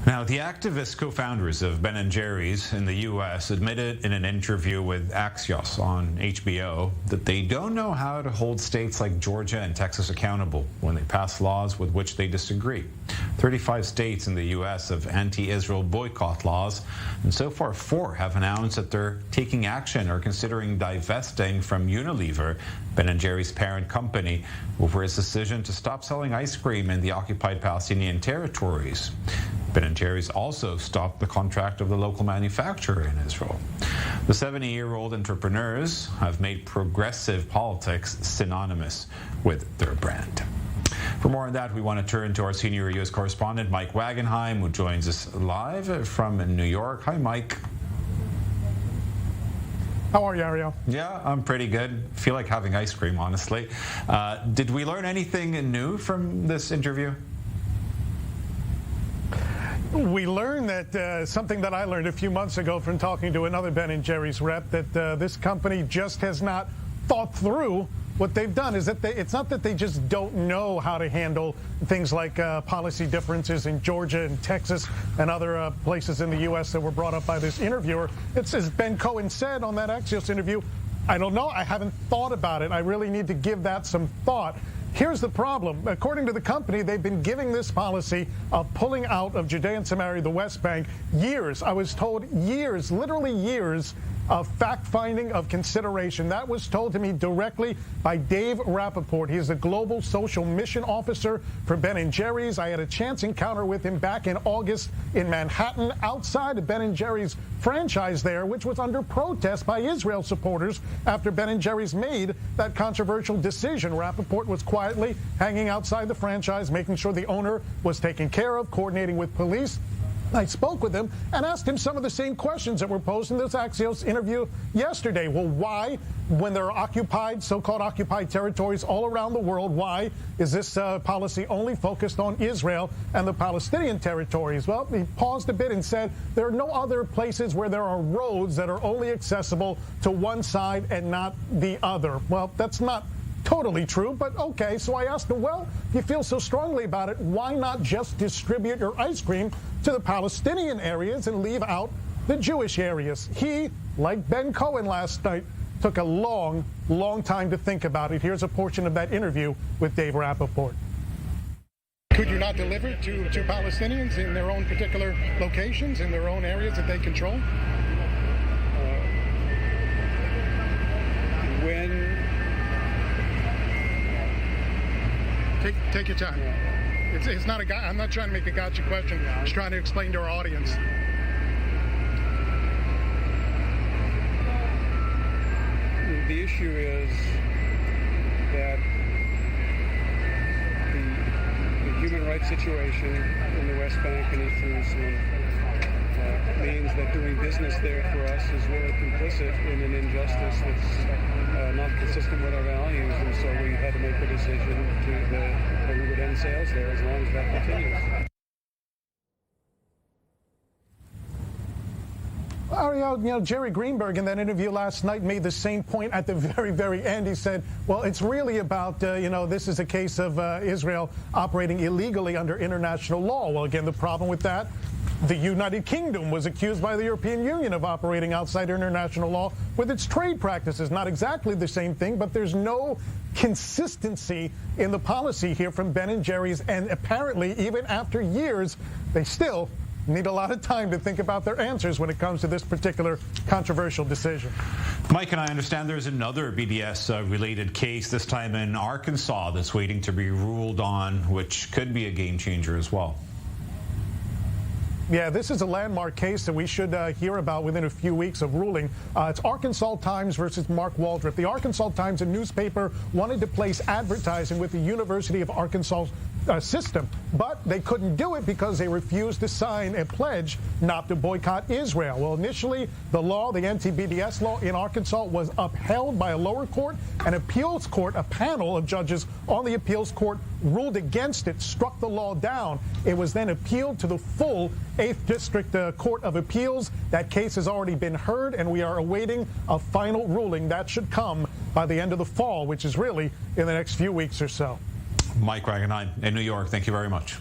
Now, the activist co-founders of Ben & Jerry's in the U.S. admitted in an interview with Axios on HBO that they don't know how to hold states like Georgia and Texas accountable when they pass laws with which they disagree. 35 states in the U.S. have anti-Israel boycott laws, and so far 4 have announced that they're taking action or considering divesting from Unilever, Ben & Jerry's parent company, over its decision to stop selling ice cream in the occupied Palestinian territories. Ben & Jerry's also stopped the contract of the local manufacturer in Israel. The 70-year-old entrepreneurs have made progressive politics synonymous with their brand. For more on that, we want to turn to our senior U.S. correspondent, Mike Wagenheim, who joins us live from New York. Hi, Mike. How are you, Ariel? Yeah, I'm pretty good. Feel like having ice cream, honestly. Did we learn anything new from this interview? We learned that something that I learned a few months ago from talking to another Ben & Jerry's rep, that this company just has not thought through what they've done. Is that it's not that they just don't know how to handle things like policy differences in Georgia and Texas and other places in the U.S. that were brought up by this interviewer. It's as Ben Cohen said on that Axios interview, I don't know. I haven't thought about it. I really need to give that some thought. Here's the problem. According to the company, they've been giving this policy of pulling out of Judea and Samaria, the West Bank, years. I was told years, literally years, of fact-finding, of consideration. That was told to me directly by Dave Rappaport. He is the Global Social Mission Officer for Ben & Jerry's. I had a chance encounter with him back in August in Manhattan, outside of Ben & Jerry's franchise there, which was under protest by Israel supporters after Ben & Jerry's made that controversial decision. Rappaport was quietly hanging outside the franchise, making sure the owner was taken care of, coordinating with police. I spoke with him and asked him some of the same questions that were posed in this Axios interview yesterday. Well, why, when there are occupied, so-called occupied territories all around the world, why is this policy only focused on Israel and the Palestinian territories? Well, he paused a bit and said there are no other places where there are roads that are only accessible to one side and not the other. Well, that's not totally true, but okay. So I asked him, well, if you feel so strongly about it, why not just distribute your ice cream to the Palestinian areas and leave out the Jewish areas? He, like Ben Cohen last night, took a long, long time to think about it. Here's a portion of that interview with Dave Rappaport. Could you not deliver to Palestinians in their own particular locations, in their own areas that they control? Take your time. It's not I'm not trying to make a gotcha question. I'm just trying to explain to our audience. The issue is that the human rights situation in the West Bank and East Jerusalem means that doing business there for us is really complicit in an injustice that's not consistent with our values, and so we had to make a decision that we would end sales there as long as that continues. Ariel, Jerry Greenberg in that interview last night made the same point at the very, very end. He said, well, it's really about, this is a case of Israel operating illegally under international law. Well, again, the problem with that, the United Kingdom was accused by the European Union of operating outside international law with its trade practices. Not exactly the same thing, but there's no consistency in the policy here from Ben & Jerry's, and apparently, even after years, they still need a lot of time to think about their answers when it comes to this particular controversial decision. Mike, and I understand there's another BDS-related case, this time in Arkansas, that's waiting to be ruled on, which could be a game changer as well. Yeah, this is a landmark case that we should hear about within a few weeks of ruling. It's Arkansas Times versus Mark Waldrop. The Arkansas Times, a newspaper, wanted to place advertising with the University of Arkansas system, but they couldn't do it because they refused to sign a pledge not to boycott Israel. Well, initially, the law, the anti-BDS law in Arkansas, was upheld by a lower court. An appeals court, a panel of judges on the appeals court, ruled against it, struck the law down. It was then appealed to the full 8th District Court of Appeals. That case has already been heard, and we are awaiting a final ruling. That should come by the end of the fall, which is really in the next few weeks or so. Mike Wagenheim in New York, thank you very much.